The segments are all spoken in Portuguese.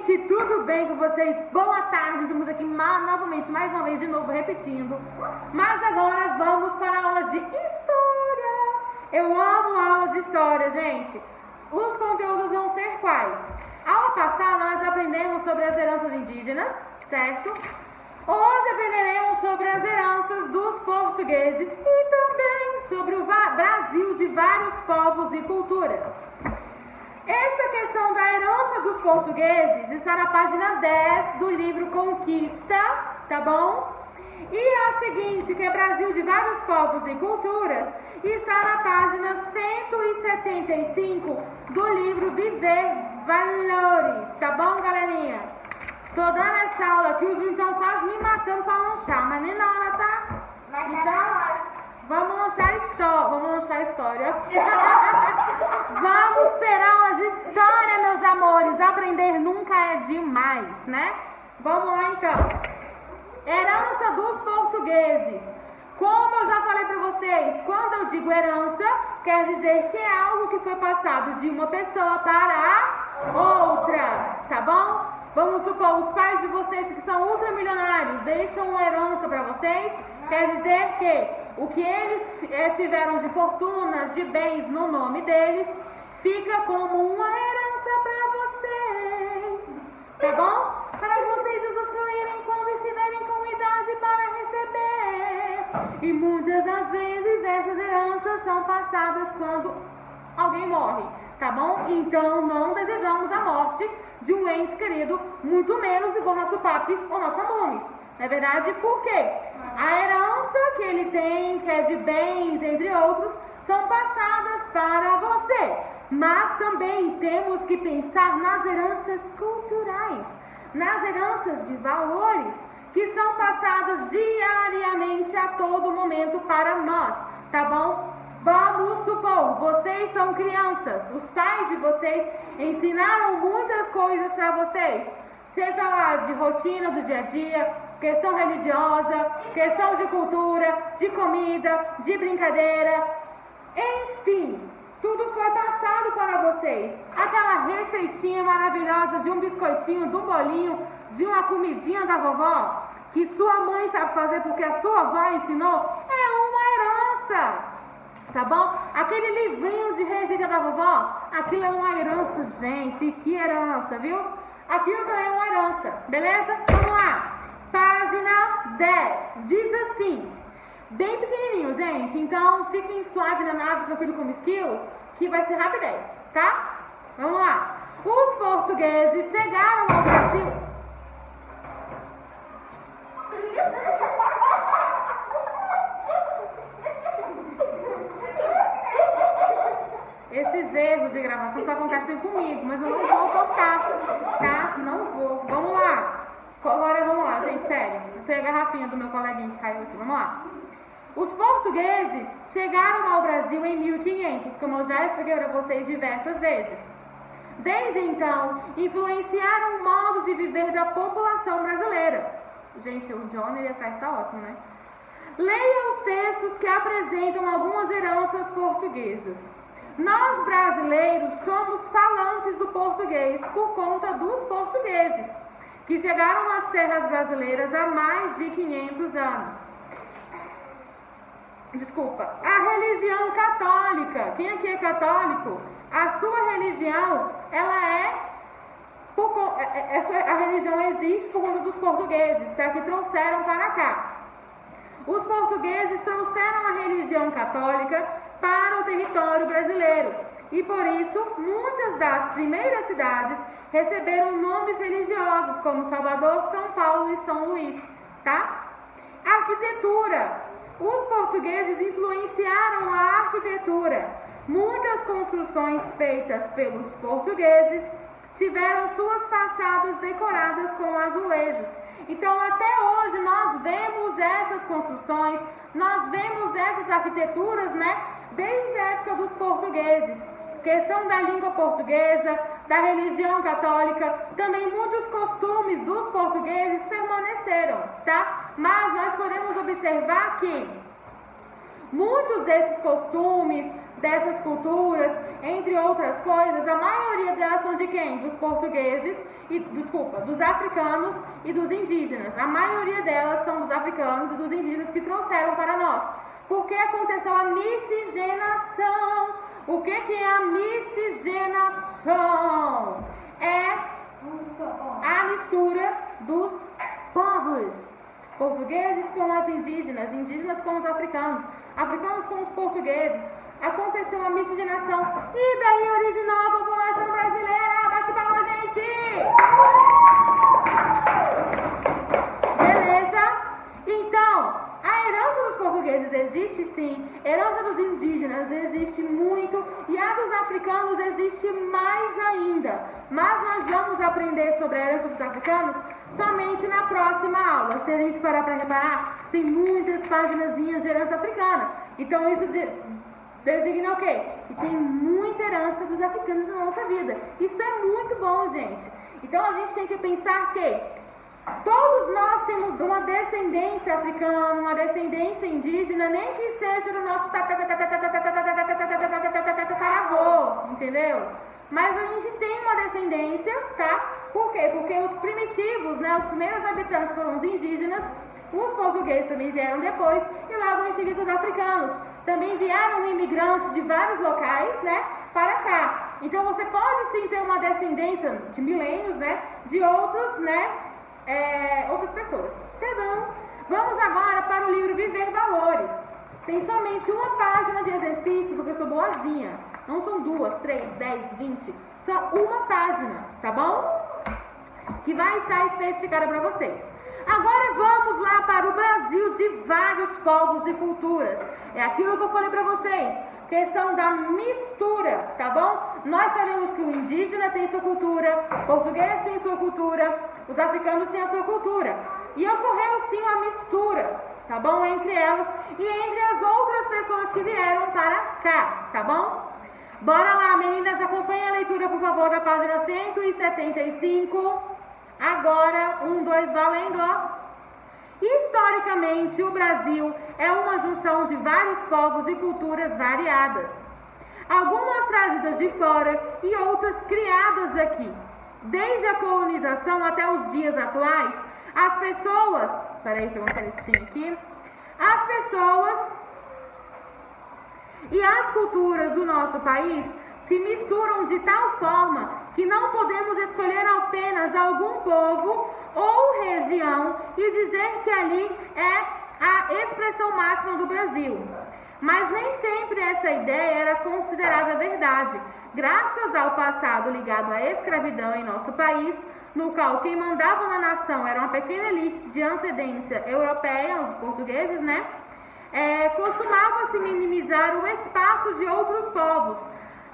gente, tudo bem com vocês? Boa tarde, estamos aqui novamente, mais uma vez, de novo, repetindo. Mas agora vamos para a aula de História. Eu amo a aula de História, gente. Os conteúdos vão ser quais? Aula passada nós aprendemos sobre as heranças indígenas, certo? Hoje aprenderemos sobre as heranças dos portugueses e também sobre o Brasil de vários povos e culturas. Essa questão da herança dos portugueses está na página 10 do livro Conquista, tá bom? E a seguinte, que é Brasil de vários povos e culturas, está na página 175 do livro Viver Valores, tá bom, galerinha? Tô dando essa aula aqui, os então quase me matando para lanchar, mas nem na hora, tá? Então, vamos lanchar história. Vamos ter aula de história, meus amores. Aprender nunca é demais, né? Vamos lá, então. Herança dos portugueses. Como eu já falei para vocês, quando eu digo herança, quer dizer que é algo que foi passado de uma pessoa para a outra, tá bom? Vamos supor, os pais de vocês que são ultramilionários deixam uma herança para vocês, quer dizer que o que eles tiveram de fortunas, de bens no nome deles, fica como uma herança para vocês, tá bom? Para vocês usufruírem quando estiverem com idade para receber. E muitas das vezes essas heranças são passadas quando alguém morre, tá bom? Então não desejamos a morte de um ente querido, muito menos se for nosso papis ou nossa mames. Não é verdade? Por quê? A herança que ele tem, que é de bens, entre outros, são passadas para você. Mas também temos que pensar nas heranças culturais, nas heranças de valores, que são passadas diariamente a todo momento para nós, tá bom? Vamos supor, vocês são crianças, os pais de vocês ensinaram muitas coisas para vocês, seja lá de rotina do dia a dia, questão religiosa, questão de cultura, de comida, de brincadeira, enfim, tudo foi passado para vocês. Aquela receitinha maravilhosa de um biscoitinho, de um bolinho, de uma comidinha da vovó, que sua mãe sabe fazer porque a sua avó ensinou, é uma herança, tá bom? Aquele livrinho de receita da vovó, aquilo é uma herança, gente, que herança, viu? Aquilo também é uma herança, beleza? Vamos lá. Página 10, diz assim, bem pequenininho, gente, então fiquem suave na nave, tranquilo como esquilo, que vai ser rapidez, tá? Vamos lá. Os portugueses chegaram ao Brasil. Esses erros de gravação só acontecem comigo, mas eu não vou cortar, tá? Não vou. Vamos lá. Agora vamos lá, gente, sério. Foi a garrafinha do meu coleguinha que caiu aqui. Vamos lá. Os portugueses chegaram ao Brasil em 1500, como eu já expliquei para vocês diversas vezes. Desde então, influenciaram o modo de viver da população brasileira. Gente, o Johnny ali atrás está ótimo, né? Leia os textos que apresentam algumas heranças portuguesas. Nós, brasileiros, somos falantes do português por conta dos portugueses, que chegaram às terras brasileiras há mais de 500 anos. Desculpa. A religião católica. Quem aqui é católico? A sua religião, a religião existe por conta dos portugueses, tá? Que trouxeram para cá. Os portugueses trouxeram a religião católica para o território brasileiro. E por isso, muitas das primeiras cidades receberam nomes religiosos, como Salvador, São Paulo e São Luís, tá? Arquitetura. Os portugueses influenciaram a arquitetura. Muitas construções feitas pelos portugueses tiveram suas fachadas decoradas com azulejos. Então, até hoje, nós vemos essas construções, nós vemos essas arquiteturas, né? Desde a época dos portugueses. Questão da língua portuguesa, da religião católica, também muitos costumes dos portugueses permaneceram, tá? Mas nós podemos observar que muitos desses costumes, dessas culturas, entre outras coisas, a maioria delas são de quem? Dos portugueses, dos africanos e dos indígenas. A maioria delas são dos africanos e dos indígenas que trouxeram para nós. Porque aconteceu a miscigenação. O que é a miscigenação? É a mistura dos povos. Portugueses com os indígenas, indígenas com os africanos, africanos com os portugueses. Aconteceu a miscigenação e daí originou a população brasileira. Bate palma, gente! Beleza? Então, a herança dos portugueses existe sim, a herança dos indígenas existe muito e a dos africanos existe mais ainda. Mas nós vamos aprender sobre a herança dos africanos somente na próxima aula. Se a gente parar para reparar, tem muitas paginazinhas de herança africana. Então isso designa o quê? Que tem muita herança dos africanos na nossa vida. Isso é muito bom, gente. Então a gente tem que pensar que todos nós temos uma descendência africana, uma descendência indígena, nem que seja do nosso tataravô, entendeu? Mas a gente tem uma descendência, tá? Por quê? Porque os primitivos, né, os primeiros habitantes foram os indígenas, os portugueses também vieram depois e logo em seguida os africanos. Também vieram imigrantes de vários locais, né, para cá. Então você pode sim ter uma descendência de milênios, né, de outros, né, outras pessoas. Tá bom? Vamos agora para o livro Viver Valores. Tem somente uma página de exercício, porque eu sou boazinha. Não são 2, 3, 10, 20. Só uma página, tá bom? Que vai estar especificada para vocês. Agora vamos lá para o Brasil de vários povos e culturas. É aquilo que eu falei para vocês. Questão da mistura, tá bom? Nós sabemos que o indígena tem sua cultura, o português tem sua cultura, os africanos têm a sua cultura. E ocorreu sim uma mistura, tá bom? Entre elas e entre as outras pessoas que vieram para cá, tá bom? Bora lá, meninas, acompanhem a leitura, por favor, da página 175. Agora, 1, 2, valendo, ó. Historicamente, o Brasil é uma junção de vários povos e culturas variadas. Algumas trazidas de fora e outras criadas aqui. Desde a colonização até os dias atuais, as pessoas... Peraí, tem uma canetinha aqui. As pessoas e as culturas do nosso país se misturam de tal forma que não podemos escolher apenas algum povo ou região e dizer que ali é a expressão máxima do Brasil. Mas nem sempre essa ideia era considerada verdade. Graças ao passado ligado à escravidão em nosso país, no qual quem mandava na nação era uma pequena elite de ascendência europeia, os portugueses, né? Costumava-se minimizar o espaço de outros povos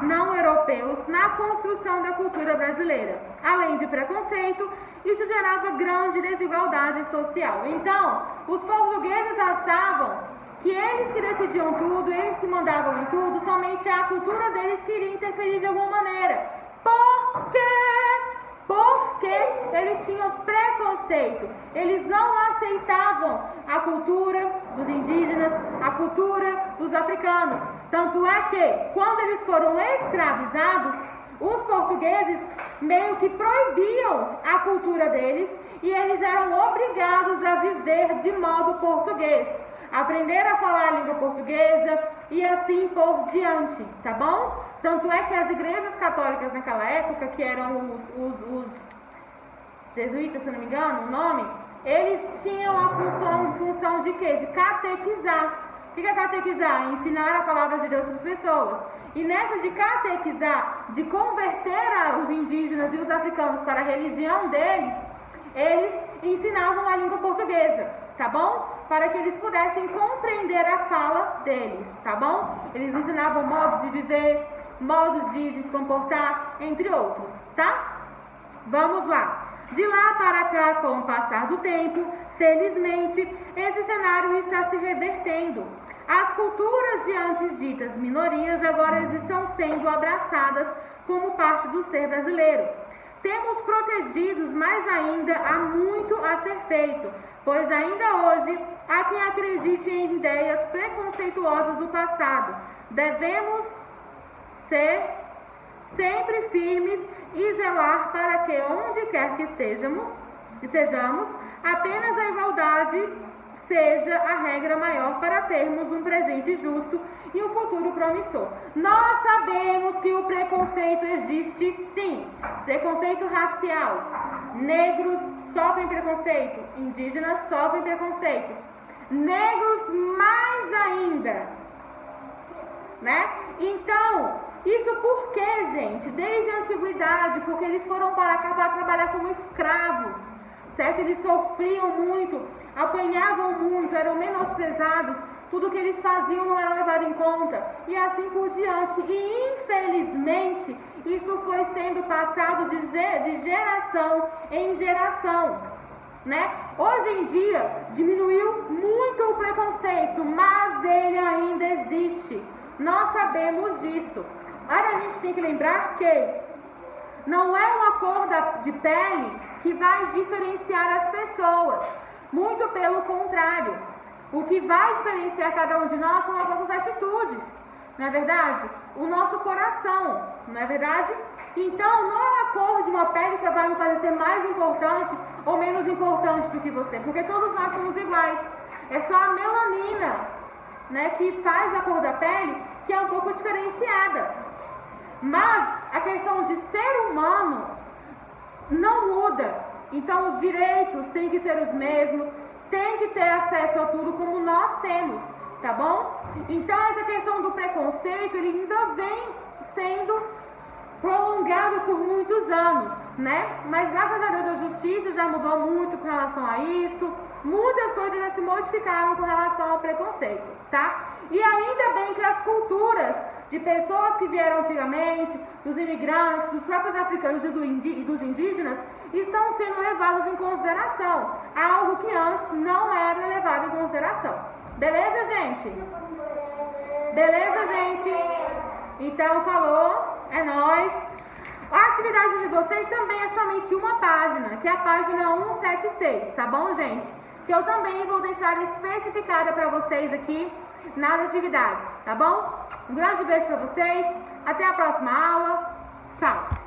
não europeus na construção da cultura brasileira. Além de preconceito, isso gerava grande desigualdade social. Então, os portugueses achavam que eles que decidiam tudo, eles que mandavam em tudo, somente a cultura deles queria interferir de alguma maneira. Por quê? Porque eles tinham preconceito. Eles não aceitavam a cultura dos indígenas, a cultura dos africanos. Tanto é que, quando eles foram escravizados, os portugueses meio que proibiam a cultura deles e eles eram obrigados a viver de modo português. Aprender a falar a língua portuguesa e assim por diante, tá bom? Tanto é que as igrejas católicas naquela época, que eram os jesuítas, se eu não me engano, o nome, eles tinham a função de quê? De catequizar. O que é catequizar? Ensinar a palavra de Deus para as pessoas. E nessa de catequizar, de converter os indígenas e os africanos para a religião deles, eles ensinavam a língua portuguesa, tá bom? Para que eles pudessem compreender a fala deles, tá bom? Eles ensinavam modos de viver, modos de se comportar, entre outros, tá? Vamos lá. De lá para cá, com o passar do tempo, felizmente, esse cenário está se revertendo. As culturas de antes ditas minorias agora estão sendo abraçadas como parte do ser brasileiro. Temos protegidos, mas ainda há muito a ser feito, pois ainda hoje há quem acredite em ideias preconceituosas do passado. Devemos ser sempre firmes e zelar para que, onde quer que estejamos, apenas a igualdade seja a regra maior para termos um presente justo e um futuro promissor. Nós sabemos que o preconceito existe sim, preconceito racial. Negros sofrem preconceito, indígenas sofrem preconceito, negros mais ainda, né? Então, isso por quê, gente? Desde a antiguidade, porque eles foram para cá para trabalhar como escravos, certo? Eles sofriam muito, apanhavam muito, eram menosprezados, tudo que eles faziam não era levado em conta, e assim por diante. E infelizmente, isso foi sendo passado de geração em geração, né? Hoje em dia, diminuiu muito o preconceito, mas ele ainda existe. Nós sabemos disso. Mas a gente tem que lembrar que não é uma cor de pele que vai diferenciar as pessoas. Muito pelo contrário. O que vai diferenciar cada um de nós são as nossas atitudes. Não é verdade? O nosso coração. Não é verdade? Então, não é a cor de uma pele que vai me fazer ser mais importante ou menos importante do que você. Porque todos nós somos iguais. É só a melanina, né, que faz a cor da pele, que é um pouco diferenciada. Mas a questão de ser humano não muda. Então os direitos têm que ser os mesmos, tem que ter acesso a tudo como nós temos, tá bom? Então essa questão do preconceito, ele ainda vem sendo prolongado por muitos anos, né? Mas graças a Deus a justiça já mudou muito com relação a isso, muitas coisas já se modificaram com relação ao preconceito, tá? E ainda bem que as culturas de pessoas que vieram antigamente, dos imigrantes, dos próprios africanos e dos indígenas, estão sendo levadas em consideração, algo que antes não era levado em consideração. Beleza, gente? Beleza, gente? Então, falou, é nóis. A atividade de vocês também é somente uma página, que é a página 176, tá bom, gente? Que eu também vou deixar especificada para vocês aqui nas atividades, tá bom? Um grande beijo para vocês, até a próxima aula, tchau!